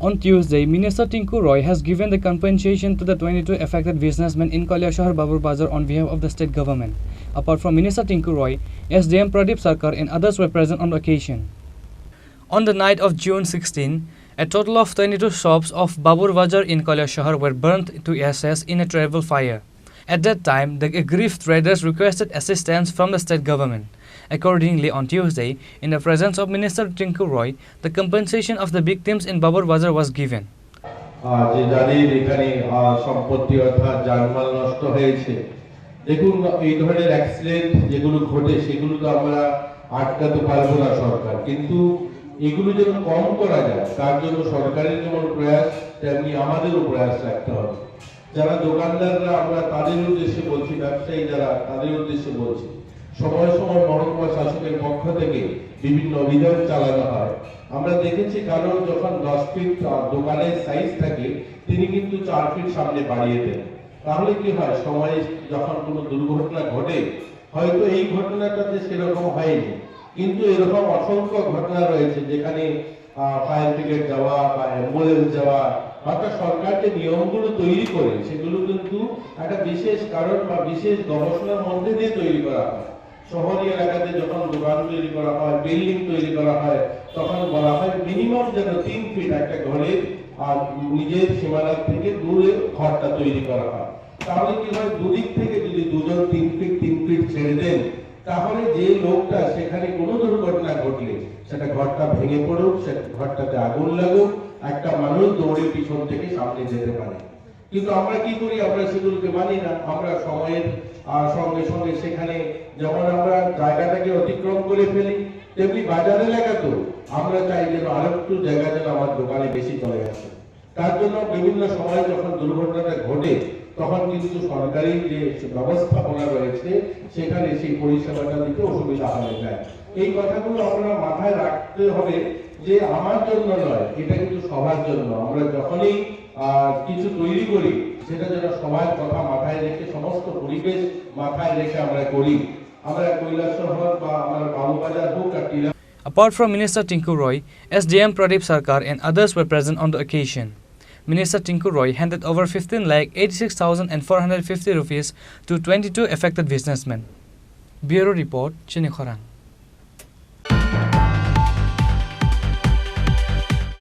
On Tuesday, Minister Tinku Roy has given the compensation to the 22 affected businessmen in Kalyashahar Babur Bazaar on behalf of the state government. Apart from Minister Tinku Roy, SDM Pradeep Sarkar and others were present on the occasion. On the night of June 16, a total of 22 shops of Babur Bazaar in Kalyashahar were burnt to ashes in a terrible fire. At that time, the aggrieved traders requested assistance from the state government. Accordingly, on Tuesday, in the presence of Minister Tinku Roy, the compensation of the victims in Babur Bazaar was given. দেখুন এই ধরনের accident যেগুলো ঘটে সেগুলো তো আমরা আটকাতে পারবো না সরকার, কিন্তু এগুলো যেন কম করা যায় তার জন্য সরকারের যেমন প্রয়াস তেমনি আমাদেরও প্রয়াস রাখতে হবে। যারা দোকানদাররা আমরা তাদের উদ্দেশ্যে বলছি, ব্যবসায়ী যারা তাদের উদ্দেশ্যে বলছি, সময় সময় মহকুমা শাসকের পক্ষ থেকে বিভিন্ন অভিযান চালানো হয়। আমরা দেখেছি কারো যখন 10 ফিট দোকানের সাইজ থাকে তিনি কিন্তু 4 ফিট সামনে বাড়িয়ে দেন। তাহলে কি হয়, সময় যখন কোনো দুর্ঘটনা ঘটে, হয়তো এই ঘটনাটাতে সেরকম হয়নি, কিন্তু এরকম অসংখ্য ঘটনা রয়েছে যেখানে ফায়ার ব্রিগেড যাওয়া বা অ্যাম্বুলেন্স যাওয়া, অর্থাৎ সরকার যে নিয়মগুলো তৈরি করে সেগুলো কিন্তু একটা বিশেষ কারণ বা বিশেষ গবেষণার মধ্যে দিয়ে তৈরি করা হয়। শহরি এলাকাতে যখন দোকান তৈরি করা হয়, বিল্ডিং তৈরি করা হয়, তখন বলা হয় মিনিমাম যেন 3 ফিট একটা ঘরের নিজের সীমানা থেকে দূরে ঘরটা তৈরি করা হয়। তাহলে কি হয়, দুদিক থেকে যদি দুজন 3 ফিট ছেড়ে দেন, তাহলে যে লোকটা সেখানে কোনো দুর্ঘটনা ঘটলে সেটা ঘরটা ভেঙে পড়ুক, সে ঘরটাতে আগুন লাগুক, একটা মানুষ দৌড়ে পিছন থেকে সামনে যেতে পারে। কিন্তু আমরা কি করি, আমরা সেগুলোকে মানি না। আমরা সময়ের সঙ্গে সঙ্গে সেখানে যেমন আমরা জায়গাটাকে অতিক্রম করে ফেলি, তেমনি বাজার এলাকাতেও আমরা চাই যেন আরেকটু জায়গা যেন আমার দোকানে বেশি চলে আসে। তার জন্য বিভিন্ন সময় যখন দুর্ঘটনাটা ঘটে তখন কিন্তু সরকারি যে ব্যবস্থাপনা রয়েছে সেখানে সেই পরিষেবাটা দিতে অসুবিধা হয়ে যায়। এই কথাগুলো আমরা মাথায় রাখতে হবে যে আমার জন্য নয়, এটা কিন্তু সবার জন্য। আমরা যখনই কিছু তৈরি করি সেটা যেন সবার কথা মাথায় রেখে, সমস্ত পরিবেশ মাথায় রেখে আমরা করি। আমরা কৈলাসহর বা আমার বাবুবাজার হোক আর টিলা। Apart from Minister Tinku Roy, SDM Pradeep Sarkar and others were present on the occasion. Minister Tinku Roy handed over 15,86,450 rupees to 22 affected businessmen. Bureau Report, Chini Khorang.